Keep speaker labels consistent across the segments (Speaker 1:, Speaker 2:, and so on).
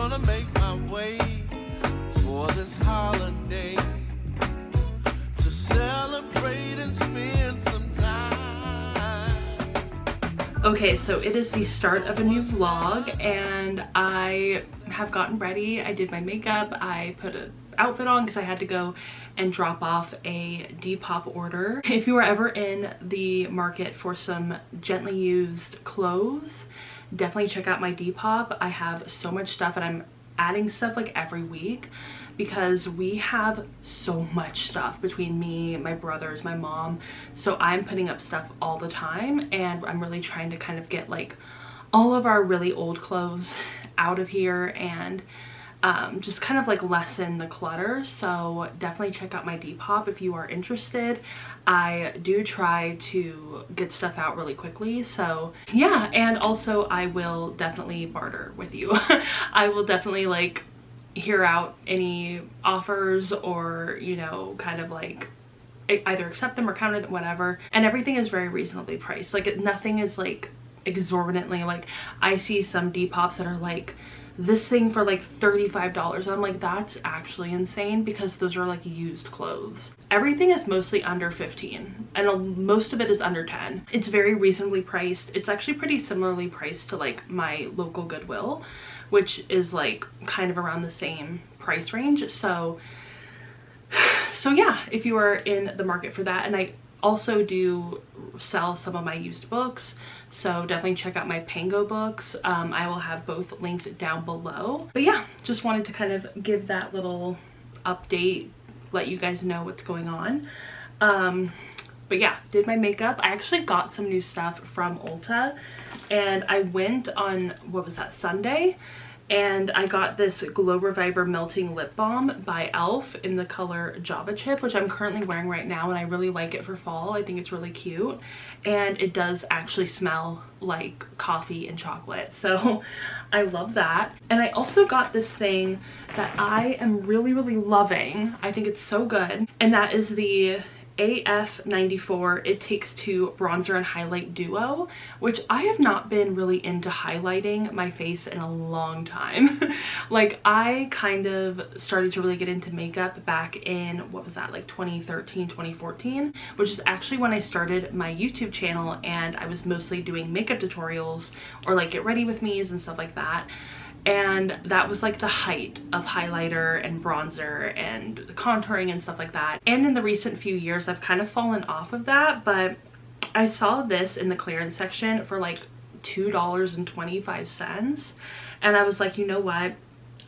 Speaker 1: gonna make my way for this holiday to celebrate and spend some time.
Speaker 2: Okay, so it is the start of a new vlog and I have gotten ready. I did my makeup, I put an outfit on because I had to go and drop off a Depop order. If you are ever in the market for some gently used clothes, definitely check out my Depop. I have so much stuff and I'm adding stuff like every week because we have so much stuff between me, my brothers, my mom. So I'm putting up stuff all the time and I'm really trying to kind of get like all of our really old clothes out of here and just kind of like lessen the clutter. So definitely check out my Depop if you are interested. I do try to get stuff out really quickly, so yeah. And also I will definitely barter with you. I will definitely like hear out any offers or, you know, kind of like either accept them or counter them, whatever. And everything is very reasonably priced. Like nothing is like exorbitantly, like I see some Depops that are like this thing for like $35. I'm like, that's actually insane because those are like used clothes. Everything is mostly under 15 and most of it is under 10. It's very reasonably priced. It's actually pretty similarly priced to like my local Goodwill, which is like kind of around the same price range. So yeah, if you are in the market for that. And I also do sell some of my used books, so definitely check out my Pango books. I will have both linked down below. But yeah, just wanted to kind of give that little update, let you guys know what's going on. But yeah, did my makeup. I actually got some new stuff from Ulta and I went on, what was that, Sunday? And I got this Glow Reviver Melting Lip Balm by e.l.f. in the color Java Chip, which I'm currently wearing right now and I really like it for fall. I think it's really cute and it does actually smell like coffee and chocolate, so I love that. And I also got this thing that I am really loving. I think it's so good, and that is the AF94 It Takes Two Bronzer and Highlight Duo, which I have not been really into highlighting my face in a long time. Like I kind of started to really get into makeup back in, what was that, like 2013, 2014, which is actually when I started my YouTube channel and I was mostly doing makeup tutorials or like get ready with me's and stuff like that. And that was like the height of highlighter and bronzer and contouring and stuff like that. And in the recent few years, I've kind of fallen off of that, but I saw this in the clearance section for like $2.25. And I was like, you know what?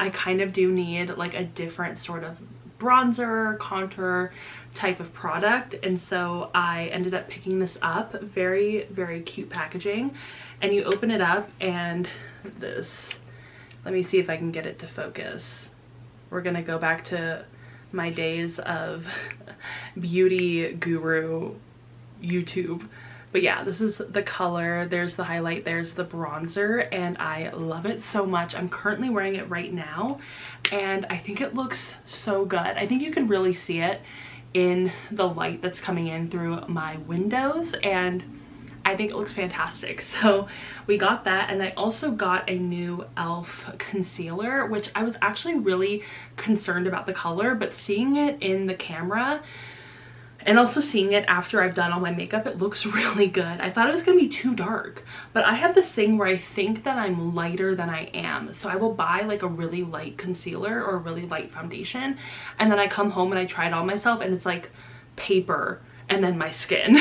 Speaker 2: I kind of do need like a different sort of bronzer, contour type of product. And so I ended up picking this up. Very cute packaging. And you open it up and this, let me see if I can get it to focus. We're gonna go back to my days of beauty guru YouTube. But yeah, this is the color. There's the highlight, there's the bronzer, and I love it so much. I'm currently wearing it right now, and I think it looks so good. I think you can really see it in the light that's coming in through my windows, and I think it looks fantastic. So we got that, and I also got a new e.l.f. concealer, which I was actually really concerned about the color, but seeing it in the camera and also seeing it after I've done all my makeup, it looks really good. I thought it was gonna be too dark, but I have this thing where I think that I'm lighter than I am. So I will buy like a really light concealer or a really light foundation, and then I come home and I try it on myself and it's like paper and then my skin.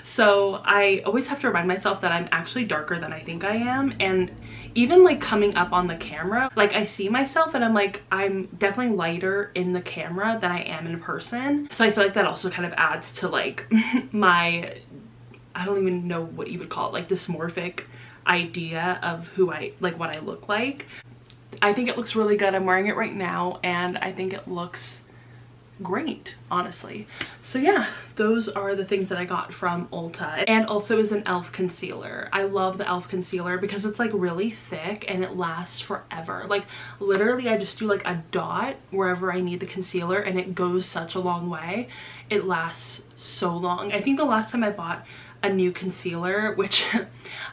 Speaker 2: So I always have to remind myself that I'm actually darker than I think I am. And even like coming up on the camera, like I see myself and I'm like, I'm definitely lighter in the camera than I am in person. So I feel like that also kind of adds to like my, I don't even know what you would call it, like dysmorphic idea of who I, like what I look like. I think it looks really good. I'm wearing it right now and I think it looks great, honestly. So yeah, those are the things that I got from Ulta. And also is an e.l.f. concealer. I love the e.l.f. concealer because it's like really thick and it lasts forever. Like literally I just do like a dot wherever I need the concealer and it goes such a long way. It lasts so long. I think the last time I bought a new concealer, which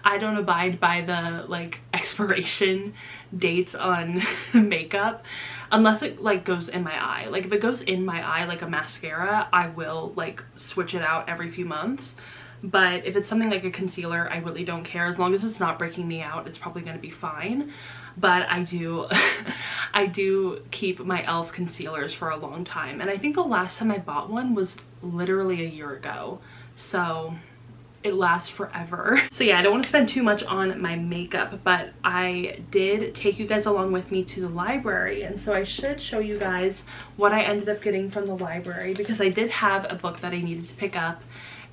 Speaker 2: I don't abide by the like expiration dates on makeup unless it like goes in my eye. Like if it goes in my eye like a mascara, I will like switch it out every few months. But if it's something like a concealer, I really don't care. As long as it's not breaking me out, it's probably going to be fine. But I do I do keep my e.l.f. concealers for a long time, and I think the last time I bought one was literally a year ago, so it lasts forever. So yeah, I don't want to spend too much on my makeup, but I did take you guys along with me to the library, and so I should show you guys what I ended up getting from the library, because I did have a book that I needed to pick up,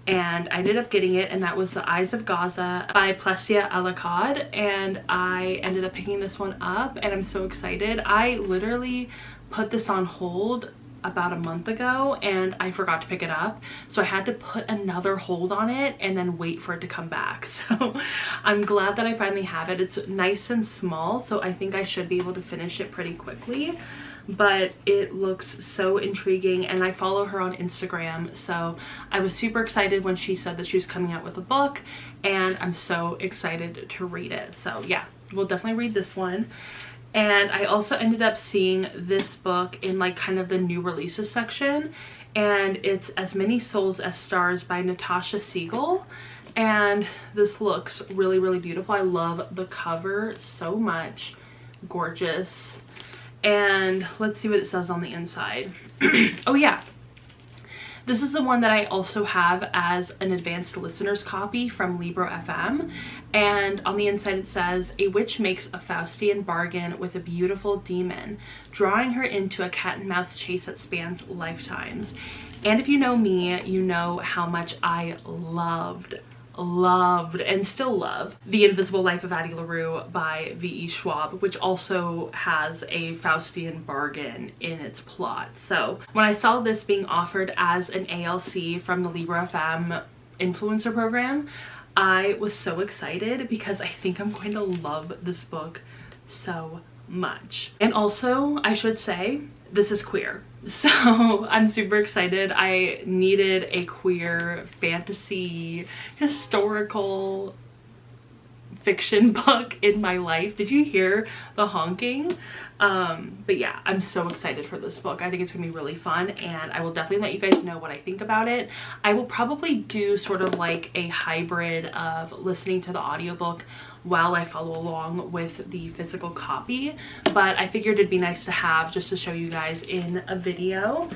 Speaker 2: and I ended up getting it, and that was The Eyes of Gaza by Plestia Alaqad, and I ended up picking this one up, and I'm so excited. I literally put this on hold about a month ago and I forgot to pick it up, so I had to put another hold on it and then wait for it to come back. So I'm glad that I finally have it. It's nice and small, so I think I should be able to finish it pretty quickly. But it looks so intriguing, and I follow her on Instagram, so I was super excited when she said that she was coming out with a book, and I'm so excited to read it. So yeah, we'll definitely read this one. And I also ended up seeing this book in like kind of the new releases section, and it's As Many Souls as Stars by Natasha Siegel, and this looks really, really beautiful. I love the cover so much. Gorgeous. And let's see what it says on the inside. Oh yeah, this is the one that I also have as an advanced listener's copy from Libro FM, and on the inside it says, a witch makes a Faustian bargain with a beautiful demon, drawing her into a cat and mouse chase that spans lifetimes. And if you know me, you know how much I loved and still love The Invisible Life of Addie LaRue by V.E. Schwab, which also has a Faustian bargain in its plot. So when I saw this being offered as an ALC from the Libro FM influencer program, I was so excited because I think I'm going to love this book so much. And also, I should say, this is queer, so I'm super excited. I needed a queer fantasy historical fiction book in my life. Did you hear the honking? But yeah, I'm so excited for this book. I think it's gonna be really fun, and I will definitely let you guys know what I think about it. I will probably do sort of like a hybrid of listening to the audiobook while I follow along with the physical copy, but I figured it'd be nice to have just to show you guys in a video.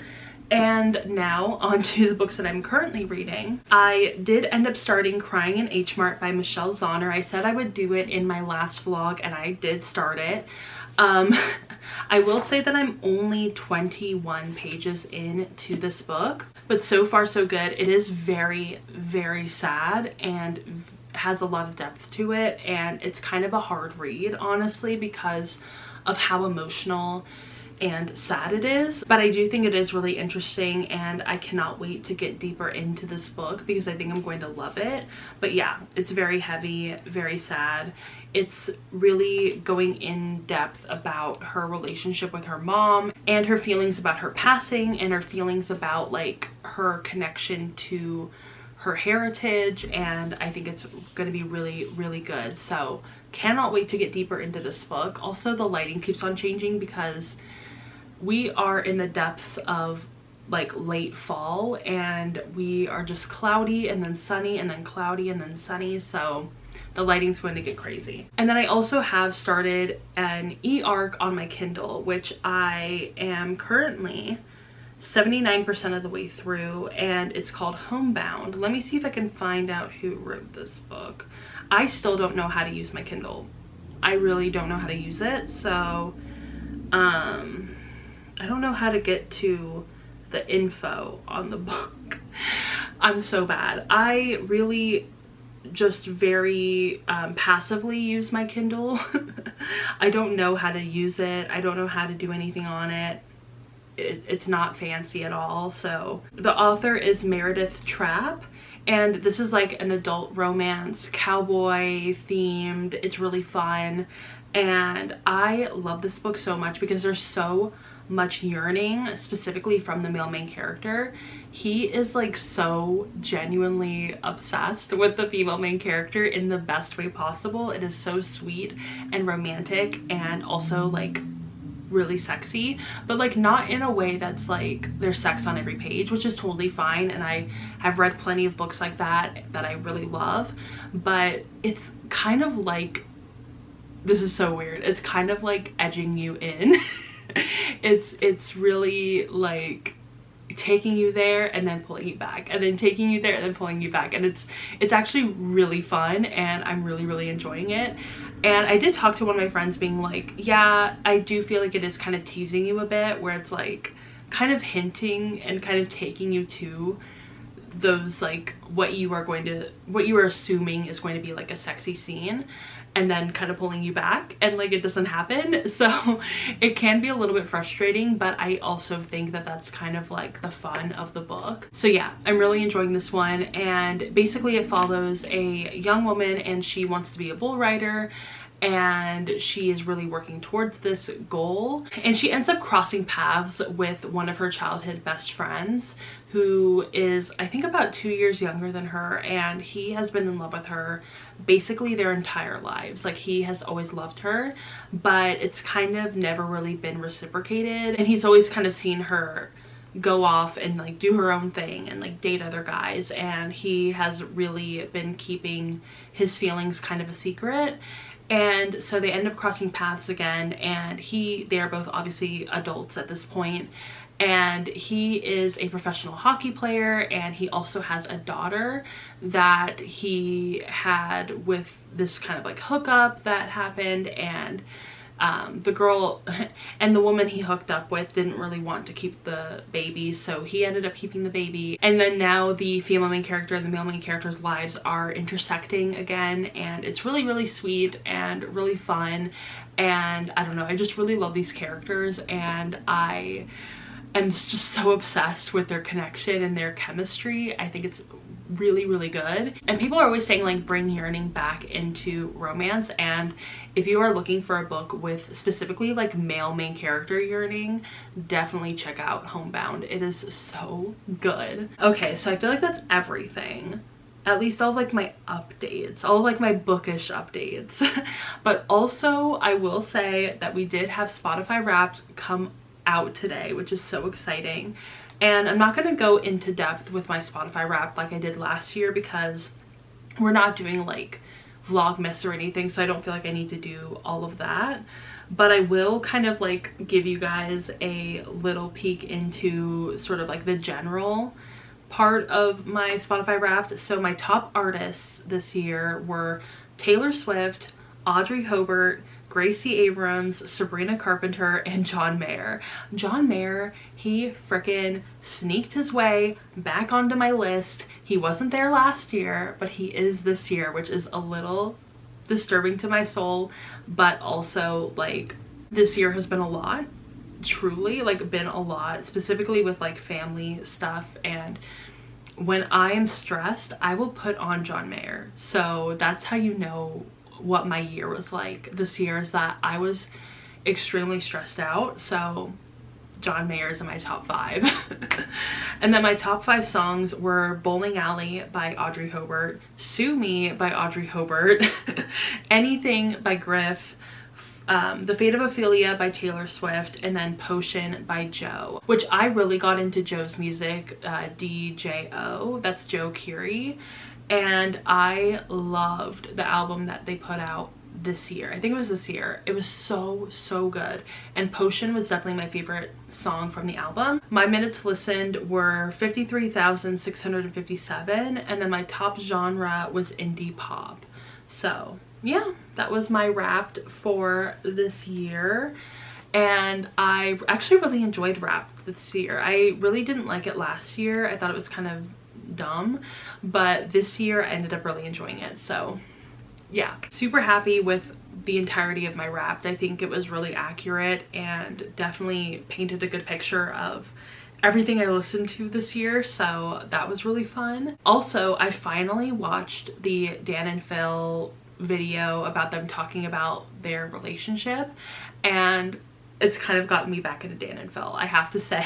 Speaker 2: And now on to the books that I'm currently reading. I did end up starting Crying in H Mart by Michelle Zauner. I said I would do it in my last vlog, and I did start it. I will say that I'm only 21 pages into this book, but so far so good. It is very, very sad and has a lot of depth to it, and it's kind of a hard read, honestly, because of how emotional and sad it is. But I do think it is really interesting, and I cannot wait to get deeper into this book because I think I'm going to love it. But yeah, it's very heavy, very sad. It's really going in depth about her relationship with her mom and her feelings about her passing and her feelings about like her connection to her heritage, and I think it's going to be really, really good. So cannot wait to get deeper into this book. Also, the lighting keeps on changing because we are in the depths of like late fall, and we are just cloudy and then sunny and then cloudy and then sunny, so the lighting's going to get crazy. And then I also have started an e-arc on my Kindle, which I am currently 79% of the way through, and it's called Homebound. Let me see if I can find out who wrote this book. I still don't know how to use my Kindle. I really don't know how to use it, so I don't know how to get to the info on the book. I'm so bad. I really just very passively use my Kindle. I don't know how to use it. I don't know how to do anything on it. It's not fancy at all. So the author is Meredith Trapp, and this is like an adult romance, cowboy themed. It's really fun, And I love this book so much because there's so much yearning, specifically from the male main character. He is like so genuinely obsessed with the female main character in the best way possible. It is so sweet and romantic and also like really sexy, but like not in a way that's like there's sex on every page, which is totally fine, and I have read plenty of books like that I really love. But it's kind of like, this is so weird, it's kind of like edging you in. It's really like taking you there and then pulling you back, and then taking you there and then pulling you back, and it's actually really fun, and I'm really enjoying it. And I did talk to one of my friends being like, yeah, I do feel like it is kind of teasing you a bit, where it's like kind of hinting and kind of taking you to those like what you are assuming is going to be like a sexy scene, and then kind of pulling you back, and like it doesn't happen. So it can be a little bit frustrating, but I also think that that's kind of like the fun of the book. So yeah, I'm really enjoying this one. And basically it follows a young woman, and she wants to be a bull rider, and she is really working towards this goal, and she ends up crossing paths with one of her childhood best friends, who is I think about 2 years younger than her, and he has been in love with her basically their entire lives. Like, he has always loved her, but it's kind of never really been reciprocated, and he's always kind of seen her go off and like do her own thing and like date other guys, and he has really been keeping his feelings kind of a secret. And so they end up crossing paths again, and they are both obviously adults at this point, and he is a professional hockey player, and he also has a daughter that he had with this kind of like hookup that happened. And the girl and the woman he hooked up with didn't really want to keep the baby, so he ended up keeping the baby. And then now the female main character and the male main character's lives are intersecting again, and it's really sweet and really fun. And I don't know, I just really love these characters, and I am just so obsessed with their connection and their chemistry. I think it's really good. And people are always saying like bring yearning back into romance, and if you are looking for a book with specifically like male main character yearning, definitely check out Homebound. It is so good. Okay, so I feel like that's everything, at least all of like my updates, all of like my bookish updates. But also I will say that we did have Spotify Wrapped come out today, which is so exciting. And I'm not going to go into depth with my Spotify Wrapped like I did last year, because we're not doing like Vlogmas or anything, so I don't feel like I need to do all of that. But I will kind of like give you guys a little peek into sort of like the general part of my Spotify Wrapped. So my top artists this year were Taylor Swift, Audrey Hobart, Gracie Abrams, Sabrina Carpenter, and John Mayer. John Mayer, he frickin' sneaked his way back onto my list. He wasn't there last year, but he is this year, which is a little disturbing to my soul. But also, like, this year has been a lot, truly, like, been a lot, specifically with like family stuff. And when I am stressed, I will put on John Mayer. So that's how you know what my year was like this year, is that I was extremely stressed out. So John Mayer is in my top 5. And then my top 5 songs were Bowling Alley by Audrey Hobart, Sue Me by Audrey Hobart, Anything by Griff, The Fate of Ophelia by Taylor Swift, and then Potion by Joe, which I really got into Joe's music, DJO, that's Joe Curie. And I loved the album that they put out this year. I think it was this year. It was so good. And Potion was definitely my favorite song from the album. My minutes listened were 53,657, and then my top genre was indie pop. So yeah, that was my Wrapped for this year. And I actually really enjoyed Wrapped this year. I really didn't like it last year. I thought it was kind of dumb, but this year I ended up really enjoying it. So yeah, super happy with the entirety of my Wrapped. I think it was really accurate and definitely painted a good picture of everything I listened to this year, so that was really fun. Also, I finally watched the Dan and Phil video about them talking about their relationship, and it's kind of gotten me back into Dan and Phil, I have to say.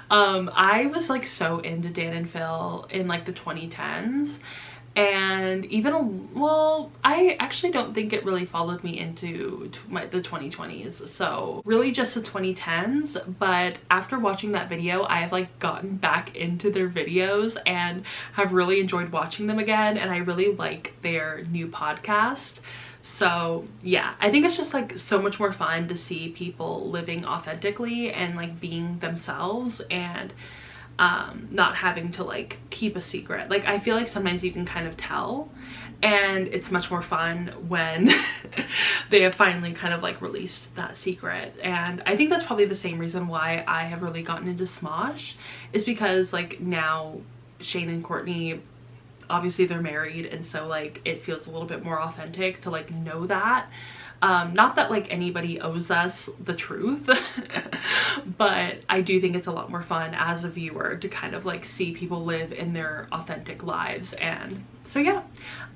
Speaker 2: I was like so into Dan and Phil in like the 2010s, and even, well, I actually don't think it really followed me into the 2020s, so really just the 2010s. But after watching that video, I have like gotten back into their videos and have really enjoyed watching them again, and I really like their new podcast. So yeah, I think it's just like so much more fun to see people living authentically and like being themselves, and not having to like keep a secret. Like I feel like sometimes you can kind of tell, and it's much more fun when they have finally kind of like released that secret. And I think that's probably the same reason why I have really gotten into Smosh, is because like now Shane and Courtney, obviously they're married, and so like it feels a little bit more authentic to like know that. Not that like anybody owes us the truth, but I do think it's a lot more fun as a viewer to kind of like see people live in their authentic lives. And so yeah,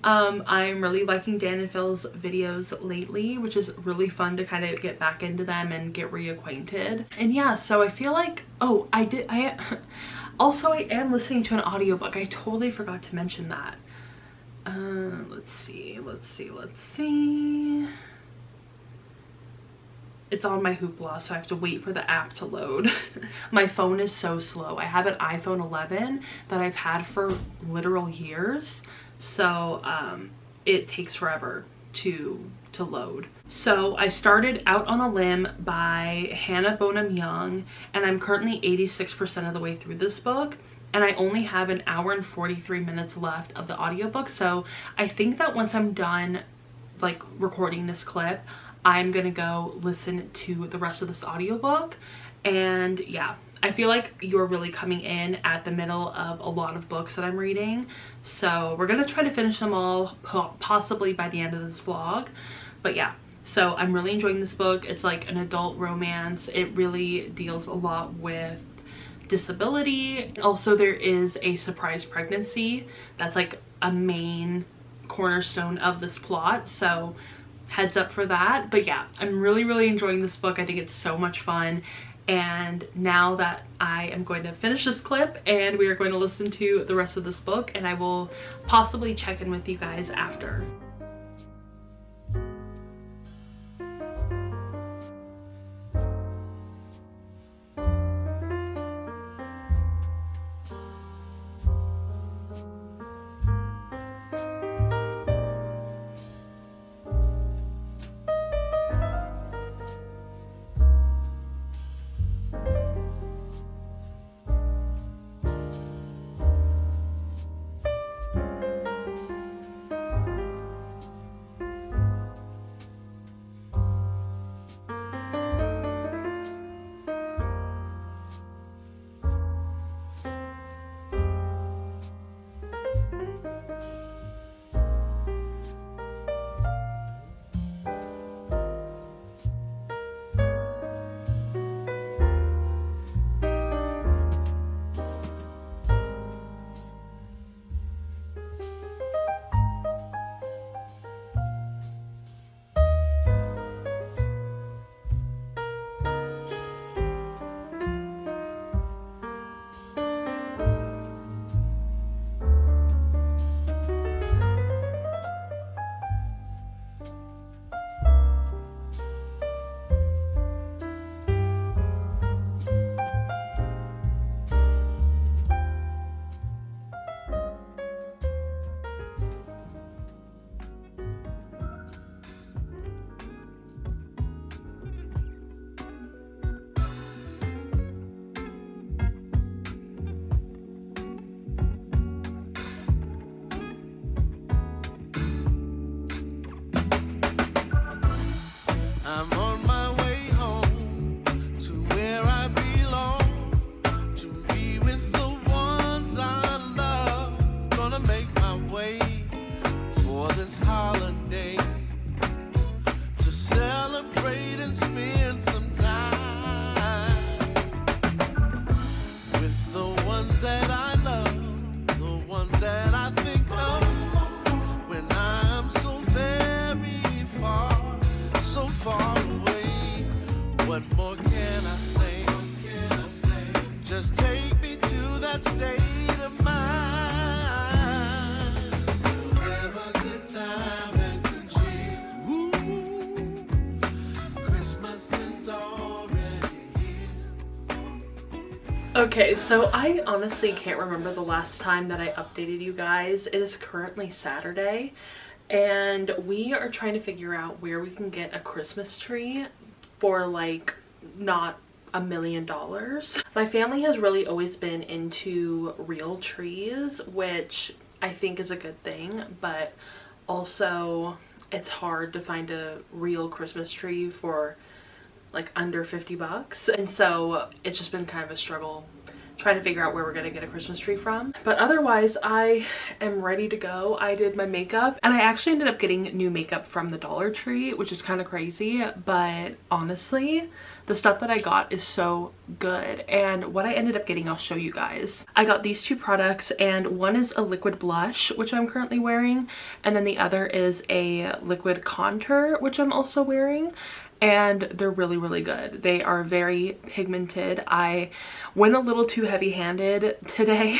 Speaker 2: I'm really liking Dan and Phil's videos lately, which is really fun to kind of get back into them and get reacquainted. And yeah, so I feel like, oh, also I am listening to an audiobook. I totally forgot to mention that. Let's see. It's on my Hoopla, so I have to wait for the app to load. My phone is so slow. I have an iPhone 11 that I've had for literal years, so it takes forever to load. So I started Out on a Limb by Hannah Bonam-Young, and I'm currently 86% of the way through this book, and I only have an hour and 43 minutes left of the audiobook. So I think that once I'm done like recording this clip, I'm gonna go listen to the rest of this audiobook. And yeah, I feel like you're really coming in at the middle of a lot of books that I'm reading, so we're gonna try to finish them all possibly by the end of this vlog. But yeah, so I'm really enjoying this book. It's like an adult romance. It really deals a lot with disability. Also, there is a surprise pregnancy that's like a main cornerstone of this plot, so heads up for that. But yeah, I'm really enjoying this book. I think it's so much fun. And now that I am going to finish this clip and we are going to listen to the rest of this book, and I will possibly check in with you guys after.
Speaker 1: What more can I say? Just take me to that state of mind. Have a good time and good cheer. Ooh, Christmas is already here.
Speaker 2: Okay, so I honestly can't remember the last time that I updated you guys. It is currently Saturday, and we are trying to figure out where we can get a Christmas tree for like not $1 million. My family has really always been into real trees, which I think is a good thing, but also it's hard to find a real Christmas tree for like under 50 bucks. And so it's just been kind of a struggle trying to figure out where we're gonna get a Christmas tree from. But otherwise, I am ready to go. I did my makeup, and I actually ended up getting new makeup from the Dollar Tree, which is kind of crazy, but honestly, the stuff that I got is so good. And what I ended up getting, I'll show you guys. I got these two products, and one is a liquid blush, which I'm currently wearing, and then the other is a liquid contour, which I'm also wearing. And they're really, really good. They are very pigmented. I went a little too heavy-handed today,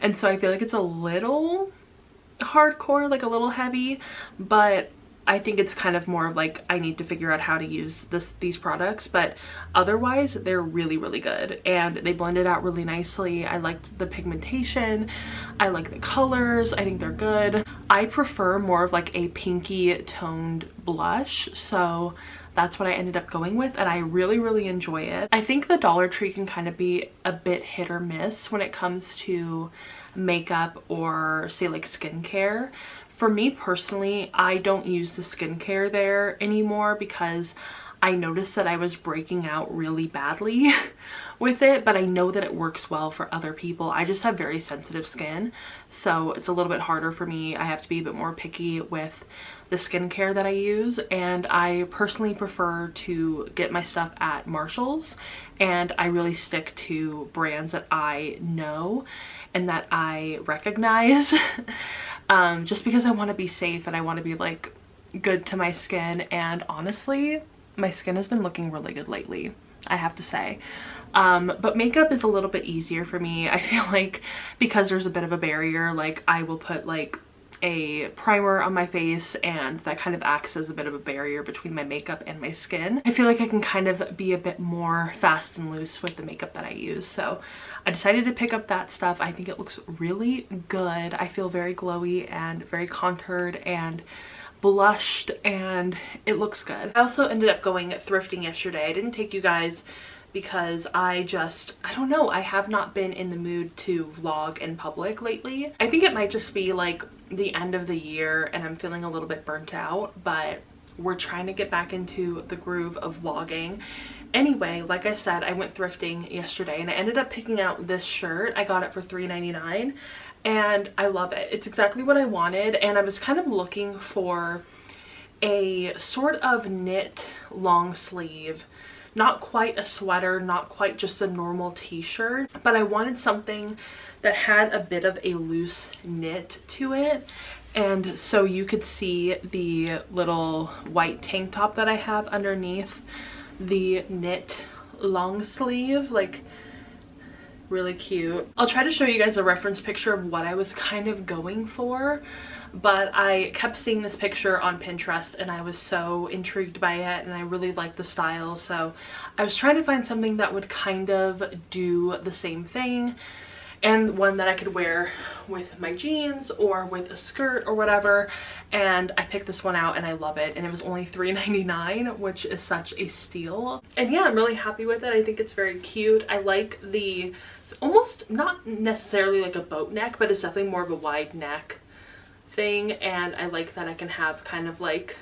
Speaker 2: and so I feel like it's a little hardcore, like a little heavy, but I think it's kind of more of like I need to figure out how to use these products, but otherwise they're really, really good, and they blended out really nicely. I liked the pigmentation. I like the colors. I think they're good. I prefer more of like a pinky toned blush, so that's what I ended up going with, and I really, really enjoy it. I think the Dollar Tree can kind of be a bit hit or miss when it comes to makeup or say like skincare. For me personally, I don't use the skincare there anymore because I noticed that I was breaking out really badly with it, but I know that it works well for other people. I just have very sensitive skin, so it's a little bit harder for me. I have to be a bit more picky with the skincare that I use, and I personally prefer to get my stuff at Marshall's, and I really stick to brands that I know and that I recognize just because I want to be safe and I want to be like good to my skin. And honestly, my skin has been looking really good lately, I have to say. But makeup is a little bit easier for me. I feel like because there's a bit of a barrier, like I will put like a primer on my face, and that kind of acts as a bit of a barrier between my makeup and my skin. I feel like I can kind of be a bit more fast and loose with the makeup that I use, so I decided to pick up that stuff. I think it looks really good. I feel very glowy and very contoured and blushed, and it looks good. I also ended up going thrifting yesterday. I didn't take you guys because I don't know, I have not been in the mood to vlog in public lately. I think it might just be like the end of the year and I'm feeling a little bit burnt out, but we're trying to get back into the groove of vlogging. Anyway, like I said, I went thrifting yesterday and I ended up picking out this shirt. I got it for $3.99 and I love it. It's exactly what I wanted, and I was kind of looking for a sort of knit long sleeve, not quite a sweater, not quite just a normal t-shirt, but I wanted something that had a bit of a loose knit to it. And so you could see the little white tank top that I have underneath the knit long sleeve, like really cute. I'll try to show you guys a reference picture of what I was kind of going for, but I kept seeing this picture on Pinterest and I was so intrigued by it and I really liked the style, so I was trying to find something that would kind of do the same thing and one that I could wear with my jeans or with a skirt or whatever, and I picked this one out and I love it, and it was only $3.99, which is such a steal. And yeah, I'm really happy with it. I think it's very cute. I like the almost, not necessarily like a boat neck, but it's definitely more of a wide neck thing, and I like that I can have kind of like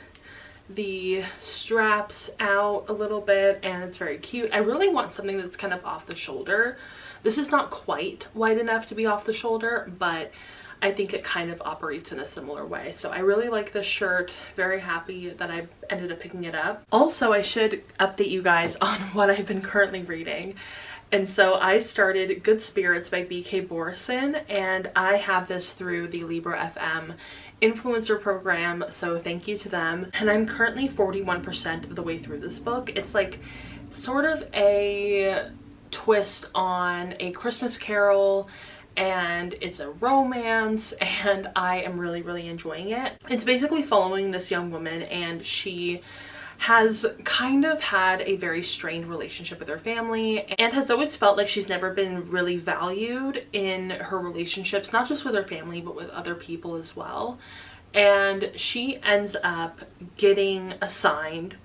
Speaker 2: the straps out a little bit, and it's very cute. I really want something that's kind of off the shoulder. This is not quite wide enough to be off the shoulder, but I think it kind of operates in a similar way. So I really like this shirt. Very happy that I ended up picking it up. Also, I should update you guys on what I've been currently reading. And so I started Good Spirits by BK Borison, and I have this through the Libra FM influencer program, so thank you to them. And I'm currently 41% of the way through this book. It's like sort of a twist on A Christmas Carol, and it's a romance, and I am really enjoying it. It's basically following this young woman, and she has kind of had a very strained relationship with her family and has always felt like she's never been really valued in her relationships, not just with her family but with other people as well. And she ends up getting assigned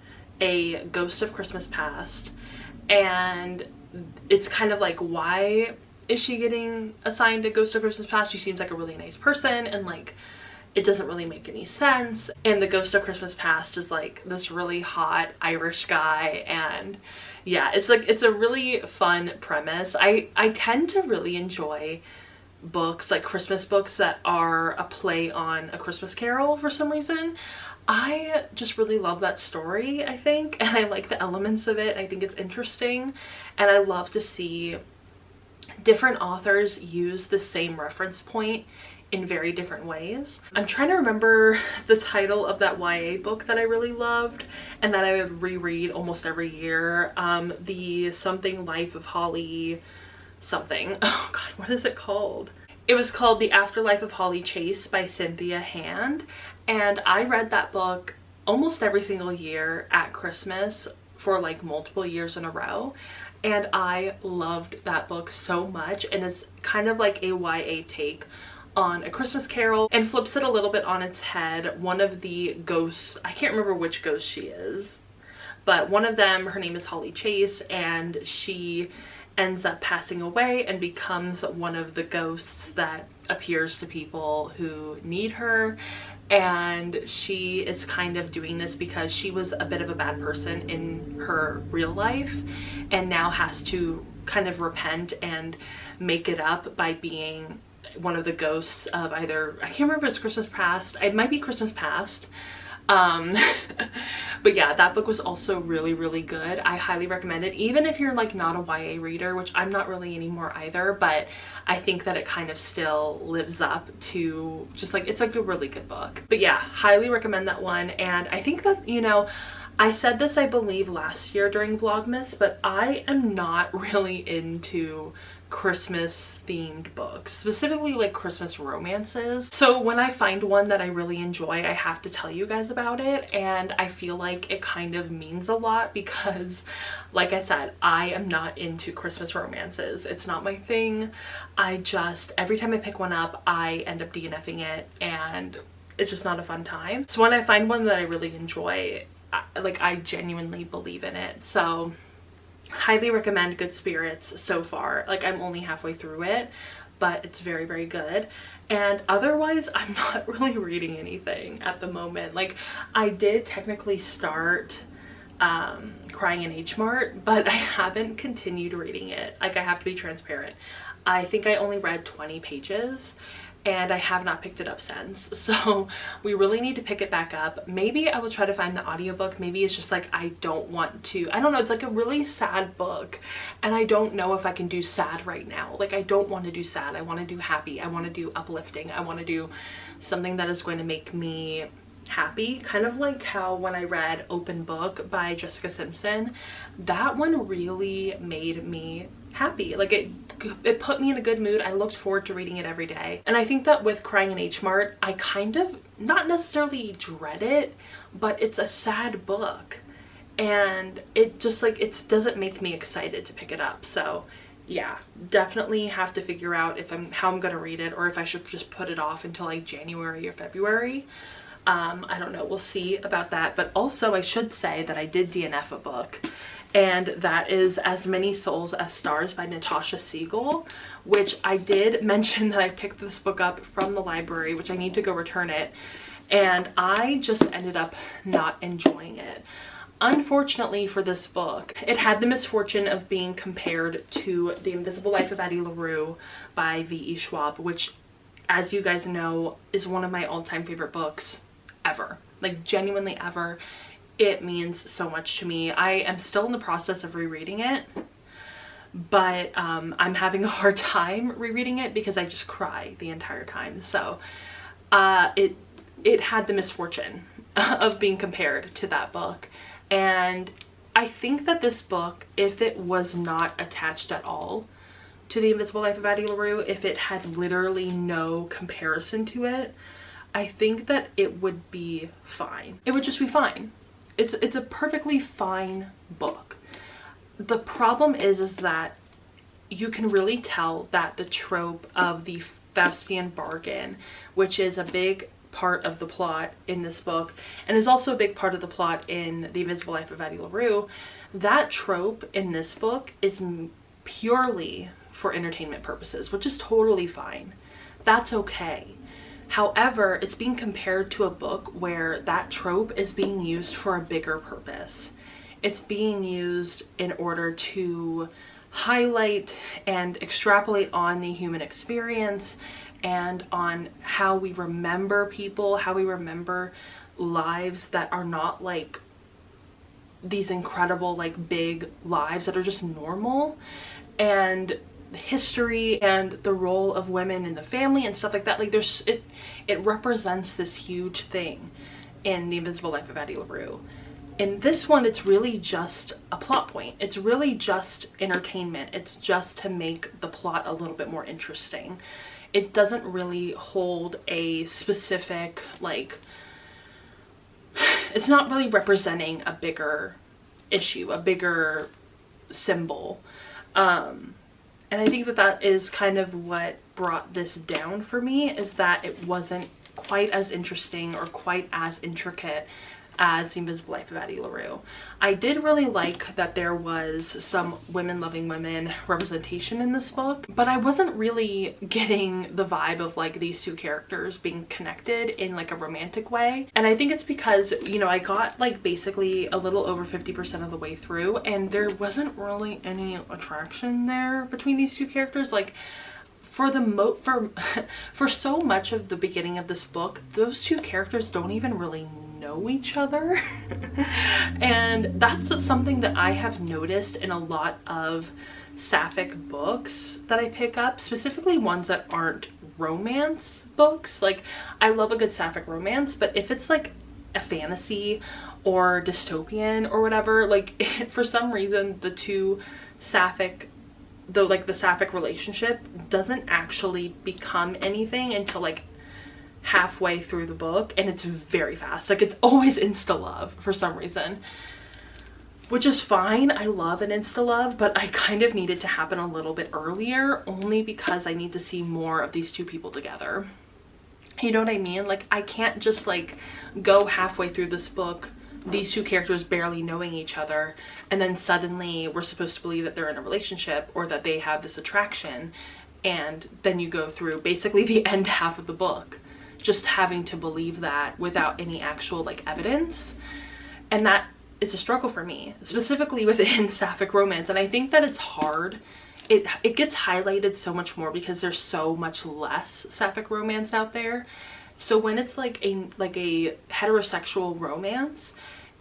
Speaker 2: a Ghost of Christmas Past, and it's kind of like, why is she getting assigned a Ghost of Christmas Past? She seems like a really nice person, and like it doesn't really make any sense. And the Ghost of Christmas Past is like this really hot Irish guy, and yeah, it's like, it's a really fun premise. I tend to really enjoy books, like Christmas books that are a play on A Christmas Carol for some reason. I just really love that story, I think, and I like the elements of it. I think it's interesting, and I love to see different authors use the same reference point in very different ways. I'm trying to remember the title of that YA book that I really loved and that I would reread almost every year. The something Life of Holly something. Oh god, what is it called? It was called The Afterlife of Holly Chase by Cynthia Hand, and I read that book almost every single year at Christmas for like multiple years in a row, and I loved that book so much. And it's kind of like a YA take on A Christmas Carol and flips it a little bit on its head. One of the ghosts, I can't remember which ghost she is, but one of them, her name is Holly Chase, and she ends up passing away and becomes one of the ghosts that appears to people who need her. And she is kind of doing this because she was a bit of a bad person in her real life and now has to kind of repent and make it up by being one of the ghosts of either, I can't remember if it's Christmas Past, it might be Christmas Past. But yeah, that book was also really good. I highly recommend it, even if you're like not a YA reader, which I'm not really anymore either, but I think that it kind of still lives up to just like, it's like a really good book. But yeah, highly recommend that one. And I think that, you know, I said this I believe last year during Vlogmas, but I am not really into Christmas themed books, specifically like Christmas romances. So when I find one that I really enjoy, I have to tell you guys about it, and I feel like it kind of means a lot because, like I said, I am not into Christmas romances. It's not my thing. I just, every time I pick one up, I end up DNFing it, and it's just not a fun time. So when I find one that I really enjoy, I genuinely believe in it. So highly recommend Good Spirits so far. Like, I'm only halfway through it, but it's very good. And otherwise, I'm not really reading anything at the moment. Like, I did technically start Crying in H Mart, but I haven't continued reading it. Like, I have to be transparent. I think I only read 20 pages and I have not picked it up since. So we really need to pick it back up. Maybe I will try to find the audiobook. Maybe it's just like, I don't want to, I don't know, it's like a really sad book and I don't know if I can do sad right now. Like, I don't want to do sad. I want to do happy. I want to do uplifting. I want to do something that is going to make me happy, kind of like how when I read Open Book by Jessica Simpson, that one really made me happy. Like, it put me in a good mood. I looked forward to reading it every day. And I think that with Crying in H Mart, I kind of not necessarily dread it, but it's a sad book and it just like, it doesn't make me excited to pick it up. So yeah, definitely have to figure out if how I'm gonna read it, or if I should just put it off until like January or February. I don't know, we'll see about that. But also I should say that I did DNF a book, and that is As Many Souls as Stars by Natasha Siegel, which I did mention that I picked this book up from the library, which I need to go return it, and I just ended up not enjoying it. Unfortunately for this book, it had the misfortune of being compared to The Invisible Life of Addie LaRue by V.E. Schwab, which, as you guys know, is one of my all-time favorite books ever. Like, genuinely ever. It means so much to me. I am still in the process of rereading it, but I'm having a hard time rereading it because I just cry the entire time. So it had the misfortune of being compared to that book. And I think that this book, if it was not attached at all to The Invisible Life of Addie LaRue, if it had literally no comparison to it, I think that it would be fine. It would just be fine. It's a perfectly fine book. The problem is that you can really tell that the trope of the Faustian bargain, which is a big part of the plot in this book and is also a big part of the plot in The Invisible Life of Addie LaRue, that trope in this book is purely for entertainment purposes, which is totally fine. That's okay. However, it's being compared to a book where that trope is being used for a bigger purpose. It's being used in order to highlight and extrapolate on the human experience and on how we remember people, how we remember lives that are not like these incredible like big lives that are just normal, and history and the role of women in the family and stuff like that. Like it represents this huge thing in The Invisible Life of Addie LaRue. In this one, it's really just a plot point. It's really just entertainment. It's just to make the plot a little bit more interesting. It doesn't really hold a specific, like, it's not really representing a bigger issue, a bigger symbol. And I think that that is kind of what brought this down for me, is that it wasn't quite as interesting or quite as intricate as The Invisible Life of Addie LaRue. I did really like that there was some women-loving women representation in this book, but I wasn't really getting the vibe of like these two characters being connected in like a romantic way. And I think it's because, you know, I got like basically a little over 50% of the way through and there wasn't really any attraction there between these two characters. Like for so much of the beginning of this book, those two characters don't even really know each other. And that's something that I have noticed in a lot of sapphic books that I pick up, specifically ones that aren't romance books. Like, I love a good sapphic romance, but if it's like a fantasy or dystopian or whatever, like for some reason the sapphic relationship doesn't actually become anything until like halfway through the book, and it's very fast. Like, it's always insta love for some reason, which is fine. I love an insta love, but I kind of need it to happen a little bit earlier, only because I need to see more of these two people together. You know what I mean? Like, I can't just like go halfway through this book, these two characters barely knowing each other, and then suddenly we're supposed to believe that they're in a relationship or that they have this attraction, and then you go through basically the end half of the book just having to believe that without any actual like evidence. And that is a struggle for me, specifically within sapphic romance. And I think that it's hard. It gets highlighted so much more because there's so much less sapphic romance out there. So when it's like a heterosexual romance,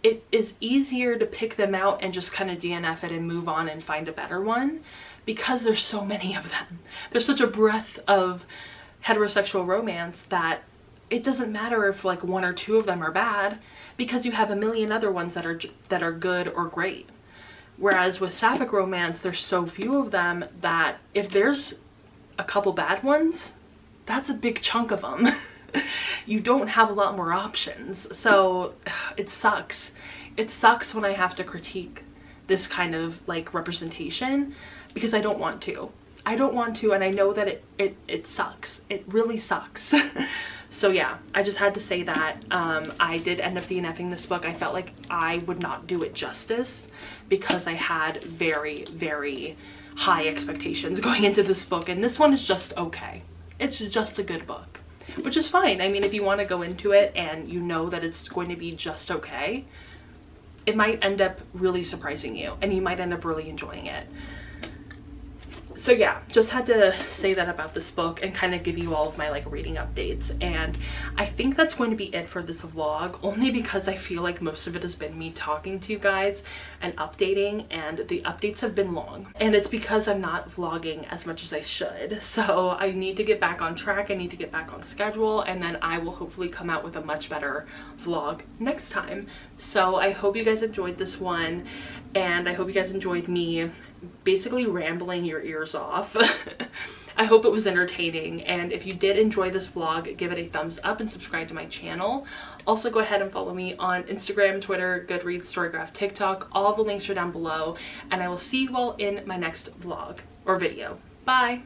Speaker 2: it is easier to pick them out and just kind of DNF it and move on and find a better one, because there's so many of them. There's such a breadth of heterosexual romance that it doesn't matter if like one or two of them are bad, because you have a million other ones that are good or great. Whereas with sapphic romance, there's so few of them that if there's a couple bad ones, that's a big chunk of them. You don't have a lot more options. So it sucks. It sucks when I have to critique this kind of like representation, because I don't want to. I don't want to, and I know that it sucks. It really sucks. So yeah, I just had to say that. I did end up DNFing this book. I felt like I would not do it justice because I had very, very high expectations going into this book, and this one is just okay. It's just a good book, which is fine. I mean, if you want to go into it and you know that it's going to be just okay, it might end up really surprising you and you might end up really enjoying it. So yeah, just had to say that about this book and kind of give you all of my like reading updates. And I think that's going to be it for this vlog, only because I feel like most of it has been me talking to you guys and updating, and the updates have been long, and it's because I'm not vlogging as much as I should. So I need to get back on track, I need to get back on schedule, and then I will hopefully come out with a much better vlog next time. So I hope you guys enjoyed this one, and I hope you guys enjoyed me basically rambling your ears off. I hope it was entertaining, and if you did enjoy this vlog, give it a thumbs up and subscribe to my channel. Also, go ahead and follow me on Instagram, Twitter, Goodreads, Storygraph, TikTok. All the links are down below, and I will see you all in my next vlog or video. Bye!